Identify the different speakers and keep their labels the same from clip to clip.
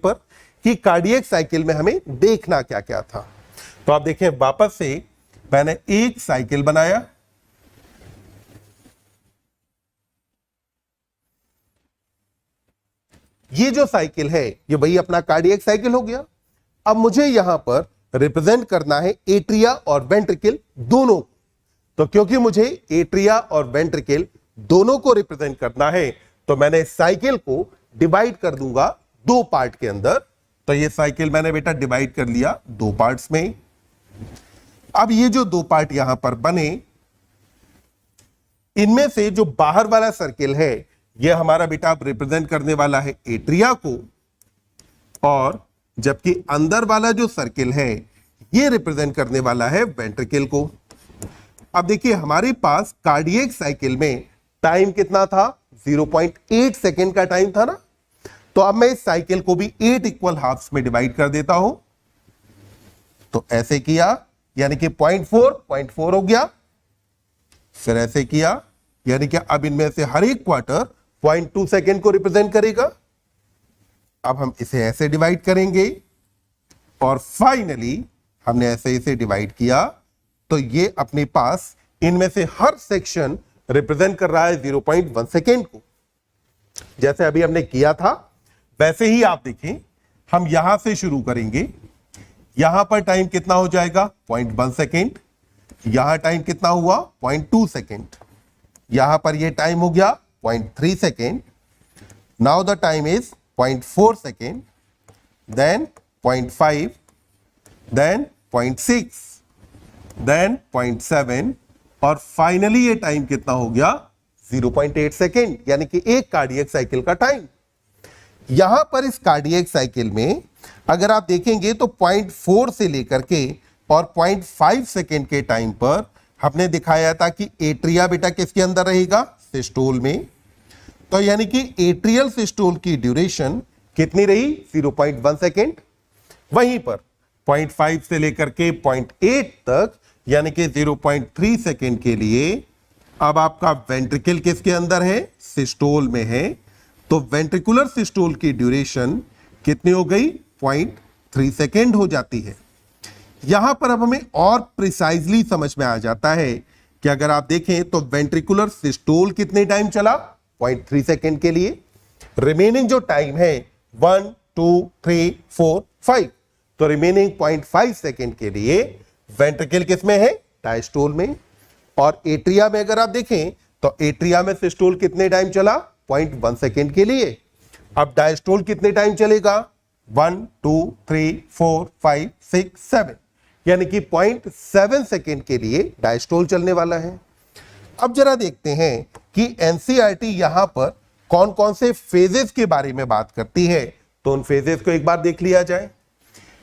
Speaker 1: पर कि cardiac cycle में हमें देखना क्या क्या था। तो आप देखें वापस से मैंने एक साइकिल बनाया, ये जो साइकिल है ये वही अपना कार्डियक साइकिल हो गया। अब मुझे यहां पर रिप्रेजेंट करना है एट्रिया और वेंट्रिकल दोनों। तो क्योंकि मुझे एट्रिया और वेंट्रिकल दोनों को रिप्रेजेंट करना है तो मैंने साइकिल को डिवाइड कर दूंगा दो पार्ट के अंदर। तो ये साइकिल मैंने बेटा डिवाइड कर लिया दो पार्ट्स में। अब ये जो दो पार्ट यहां पर बने, इनमें से जो बाहर वाला सर्किल है ये हमारा बेटा रिप्रेजेंट करने वाला है एट्रिया को, और जबकि अंदर वाला जो सर्किल है ये रिप्रेजेंट करने वाला है वेंट्रिकल को। अब देखिए हमारे पास कार्डियक साइकिल में टाइम कितना था, 0.8 सेकेंड का टाइम था ना। तो अब मैं इस साइकिल को भी 8 इक्वल हाफ्स में डिवाइड कर देता हूं। तो ऐसे किया, यानी कि 0.4 हो गया। फिर ऐसे किया, यानी कि अब इनमें से हर एक क्वार्टर 0.2 सेकेंड को रिप्रेजेंट करेगा। अब हम इसे ऐसे डिवाइड करेंगे और फाइनली हमने ऐसे इसे डिवाइड किया। तो ये अपने पास इनमें से हर सेक्शन रिप्रेजेंट कर रहा है 0.1 सेकेंड को। जैसे अभी हमने किया था वैसे ही आप देखें, हम यहां से शुरू करेंगे। यहां पर टाइम कितना हो जाएगा, 0.1 सेकेंड। यहां टाइम कितना हुआ, 0.2 सेकेंड। यहां पर यह टाइम हो गया 0.3 second. Now the time is 0.4 second, then 0.5, then 0.6, then 0.7 और फाइनली ये टाइम कितना हो गया, 0.8 सेकेंड, यानी कि एक कार्डियक साइकिल का टाइम। यहां पर इस कार्डियक साइकिल में अगर आप देखेंगे तो 0.4 से लेकर के और 0.5 सेकेंड के टाइम पर हमने दिखाया था कि एट्रिया बेटा किसके अंदर रहेगा, सिस्टोल में। तो यानी कि एट्रियल सिस्टोल की ड्यूरेशन कितनी रही, 0.1 सेकेंड। वहीं पर 0.5 से लेकर के 0.8 तक यानी कि 0.3 सेकेंड के लिए अब आपका वेंट्रिकल किसके अंदर है, सिस्टोल में है। तो वेंट्रिकुलर सिस्टोल की ड्यूरेशन कितनी हो गई, 0.3 सेकेंड हो जाती है। यहां पर अब हमें और प्रिसाइजली समझ में आ जाता है कि अगर आप देखें तो वेंट्रिकुलर सिस्टोल कितने टाइम चला, 0.3 सेकेंड के लिए। रिमेनिंग जो टाइम है 1, 2, 3, 4, 5, तो रिमेनिंग 0.5 सेकेंड के लिए वेंट्रिकल किसमें है, डायस्टोल में। और एट्रिया में अगर आप देखें तो एट्रिया में सिस्टोल कितने टाइम चला, 0.1 सेकेंड के लिए। अब डायस्टोल कितने टाइम चलेगा, 1, 2, 3, 4, 5, 6, 7, यानी कि 0.7 सेकेंड के लिए डायस्टोल चलने वाला है। अब जरा देखते हैं कि एनसीईआरटी यहां पर कौन कौन से फेजेस के बारे में बात करती है। तो उन फेजेस को एक बार देख लिया जाए।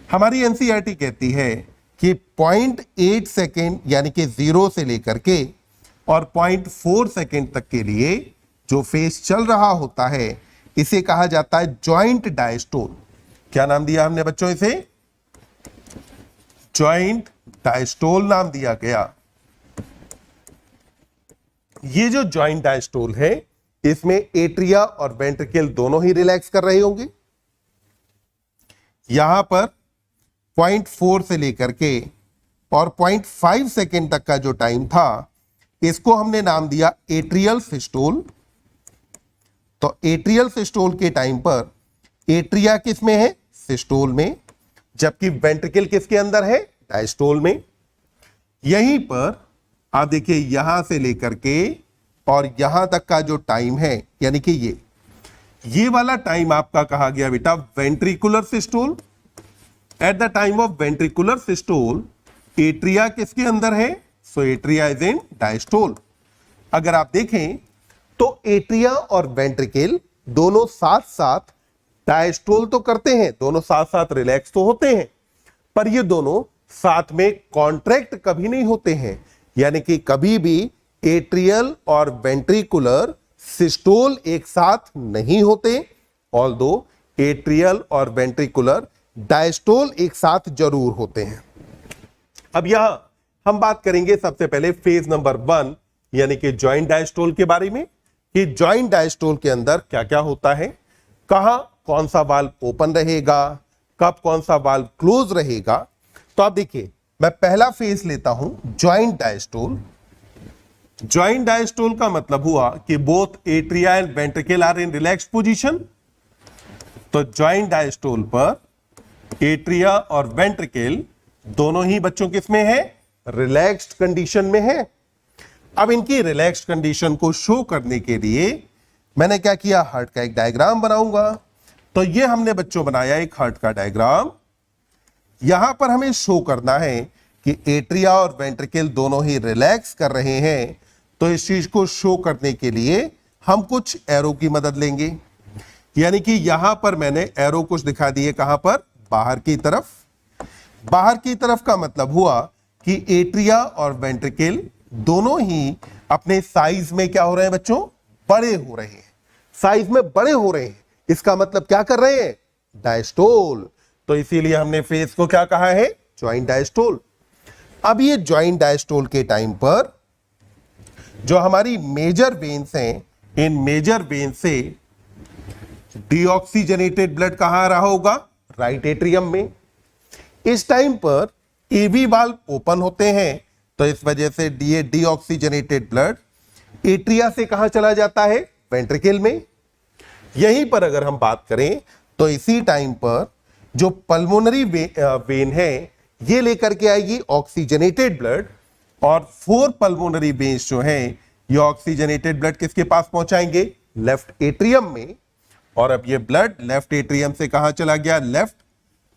Speaker 1: हमारी एनसीईआरटी कहती है कि 0.8 सेकेंड यानी कि 0 से लेकर के और 0.4 सेकेंड तक के लिए जो फेज चल रहा होता है इसे कहा जाता है जॉइंट डायस्टोल। क्या नाम दिया हमने बच्चों इसे, जॉइंट डायस्टोल नाम दिया गया। ये जो जॉइंट डायस्टोल है इसमें एट्रिया और वेंट्रिकल दोनों ही रिलैक्स कर रहे होंगे। यहां पर 0.4 से लेकर के और 0.5 सेकेंड तक का जो टाइम था इसको हमने नाम दिया एट्रियल सिस्टोल। तो एट्रियल सिस्टोल के टाइम पर एट्रिया किसमें है, सिस्टोल में, जबकि वेंट्रिकल किसके अंदर है, डायस्टोल में। यहीं पर आप देखिए यहां से लेकर के और यहां तक का जो टाइम है यानी कि ये वाला टाइम आपका कहा गया बेटा ventricular systole. At the time of ventricular systole atria किसके अंदर है, सो एट्रिया इज इन डायस्टोल। अगर आप देखें तो एट्रिया और वेंट्रिकल दोनों साथ साथ डायस्टोल तो करते हैं, दोनों साथ साथ रिलैक्स तो होते हैं, पर ये दोनों साथ में कॉन्ट्रैक्ट कभी नहीं होते हैं। यानी कि कभी भी एट्रियल और वेंट्रिकुलर सिस्टोल एक साथ नहीं होते, ऑल्दो एट्रियल और वेंट्रिकुलर डायस्टोल एक साथ जरूर होते हैं। अब यहां हम बात करेंगे सबसे पहले फेज नंबर 1 यानी कि जॉइंट डायस्टोल के बारे में, कि जॉइंट डायस्टोल के अंदर क्या क्या होता है, कहां कौन सा वाल्व ओपन रहेगा, कब कौन सा वाल्व क्लोज रहेगा। तो आप देखिए, मैं पहला फेज लेता हूं ज्वाइंट डायस्टोल। ज्वाइंट डायस्टोल का मतलब हुआ कि both atria and ventricle are in relaxed position. तो ज्वाइंट डायस्टोल पर एट्रिया और वेंट्रिकल दोनों ही बच्चों किसमें है, रिलैक्स्ड कंडीशन में है। अब इनकी रिलैक्स्ड कंडीशन को शो करने के लिए मैंने क्या किया, हार्ट का एक डायग्राम बनाऊंगा। तो ये हमने बच्चों बनाया एक हार्ट का डायग्राम। यहां पर हमें शो करना है कि एट्रिया और वेंट्रिकल दोनों ही रिलैक्स कर रहे हैं। तो इस चीज को शो करने के लिए हम कुछ एरो की मदद लेंगे, यानी कि यहां पर मैंने एरो कुछ दिखा दिए, कहां पर, बाहर की तरफ। बाहर की तरफ का मतलब हुआ कि एट्रिया और वेंट्रिकल दोनों ही अपने साइज में क्या हो रहे हैं बच्चों, बड़े हो रहे हैं, साइज में बड़े हो रहे हैं। इसका मतलब क्या कर रहे हैं, डायस्टोल। तो इसीलिए हमने फेज को क्या कहा है, ज्वाइंट डायस्टोल। अब ये ज्वाइंट डायस्टोल के टाइम पर जो हमारी मेजर वेन्स हैं, इन मेजर वेन से डीऑक्सीजनेटेड ब्लड कहां आ रहा होगा, राइट एट्रियम में। इस टाइम पर एवी वाल्व ओपन होते हैं, तो इस वजह से डीऑक्सीजनेटेड ब्लड एट्रिया से कहां चला जाता है, वेंट्रिकल में। यहीं पर अगर हम बात करें तो इसी टाइम पर जो पल्मोनरी वेन है ये लेकर के आएगी ऑक्सीजनेटेड ब्लड, और 4 पल्मोनरी वेन्स जो हैं ये ऑक्सीजनेटेड ब्लड किसके पास पहुंचाएंगे, लेफ्ट एट्रियम में। और अब ये ब्लड लेफ्ट एट्रियम से कहां चला गया, लेफ्ट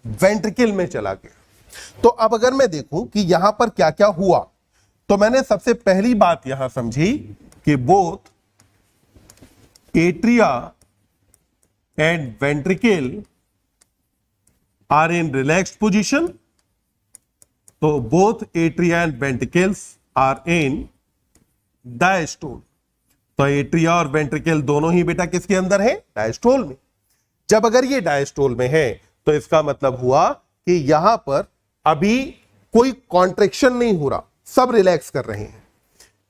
Speaker 1: वेंट्रिकल में चला गया। तो अब अगर मैं देखूं कि यहां पर क्या क्या हुआ, तो मैंने सबसे पहली बात यहां समझी कि both atria and ventricle are in relaxed position. तो both atria and ventricles are in diastole. तो एट्रिया और वेंट्रिकल दोनों ही बेटा किसके अंदर है, डायस्टोल में। जब अगर ये डायस्टोल में है तो इसका मतलब हुआ कि यहां पर अभी कोई कॉन्ट्रैक्शन नहीं हो रहा, सब रिलैक्स कर रहे हैं।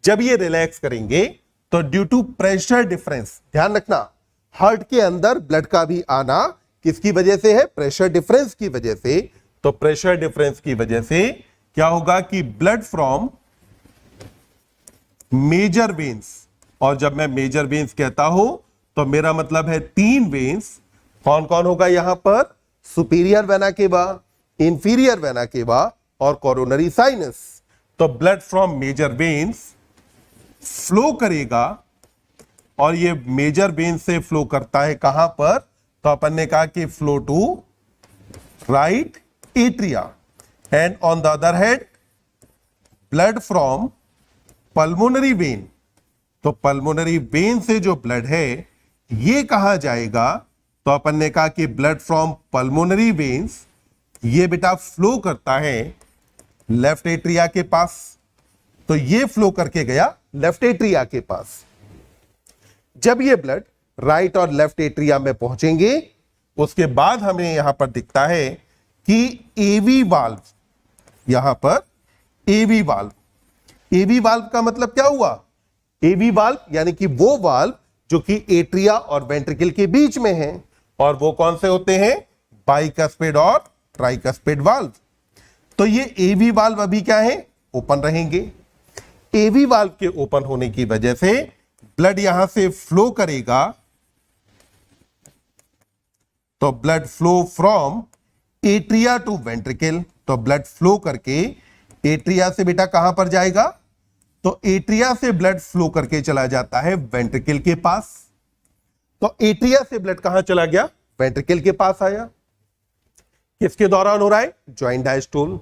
Speaker 1: जब ये रिलैक्स करेंगे तो ड्यू टू प्रेशर डिफरेंस, ध्यान रखना हार्ट के अंदर ब्लड का भी आना किसकी वजह से है, प्रेशर डिफरेंस की वजह से। तो प्रेशर डिफरेंस की वजह से क्या होगा कि ब्लड फ्रॉम मेजर वेन्स, और जब मैं मेजर वेन्स कहता हूं तो मेरा मतलब है 3 वेन्स। कौन कौन होगा यहां पर, superior vena cava, inferior vena cava और कोरोनरी साइनस। तो blood from major veins flow करेगा, और ये मेजर वेन से फ्लो करता है कहां पर, तो अपन ने कहा कि flow to right atria. And on the other hand blood from pulmonary vein, तो पल्मोनरी वेन से जो ब्लड है ये कहां जाएगा, तो अपन ने कहा कि ब्लड फ्रॉम पल्मोनरी वेन्स ये बेटा फ्लो करता है लेफ्ट एट्रिया के पास। तो ये फ्लो करके गया लेफ्ट एट्रिया के पास। जब ये ब्लड राइट और लेफ्ट एट्रिया में पहुंचेंगे उसके बाद हमें यहां पर दिखता है कि एवी वाल्व, यहां पर एवी वाल्व, एवी वाल्व का मतलब क्या हुआ, एवी वाल्व यानी कि वो वाल्व जो कि एट्रिया और वेंट्रिकल के बीच में है, और वो कौन से होते हैं, बाइकस्पिड और ट्राइकस्पिड वाल्व। तो ये एवी वाल्व अभी क्या है, ओपन रहेंगे। एवी वाल्व के ओपन होने की वजह से ब्लड यहां से फ्लो करेगा, तो blood flow from atria to ventricle. तो ब्लड फ्लो करके एट्रिया से बेटा कहां पर जाएगा, तो एट्रिया से ब्लड फ्लो करके चला जाता है वेंट्रिकल के पास। तो एट्रिया से ब्लड कहां चला गया, वेंट्रिकल के पास आया। किसके दौरान हो रहा है, ज्वाइंट डायस्टोल।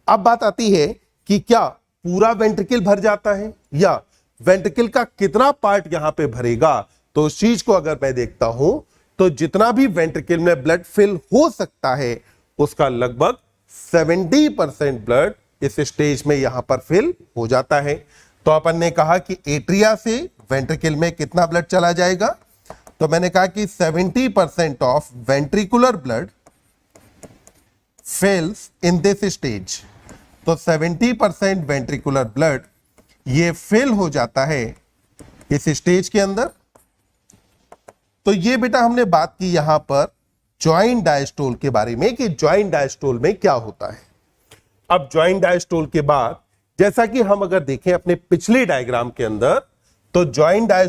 Speaker 1: अब बात आती है कि क्या पूरा वेंट्रिकल भर जाता है या वेंट्रिकल का कितना पार्ट यहां पे भरेगा। तो उस चीज को अगर मैं देखता हूं तो जितना भी वेंट्रिकल में ब्लड फिल हो सकता है उसका लगभग 70% ब्लड इस स्टेज में यहां पर फिल हो जाता है। तो अपन ने कहा कि एट्रिया से वेंट्रिकल में कितना ब्लड चला जाएगा, तो मैंने कहा कि 70% of ventricular blood fills in this stage. तो 70% वेंट्रिकुलर ब्लड ये फिल हो जाता है इस स्टेज के अंदर। तो ये बेटा हमने बात की यहां पर ज्वाइंट डायस्टोल के बारे में कि ज्वाइंट डायस्टोल में क्या होता है। अब ज्वाइंट डायस्टोल के बाद जैसा कि हम अगर देखें अपने पिछले डायग्राम के अंदर, तो ज्वाइंट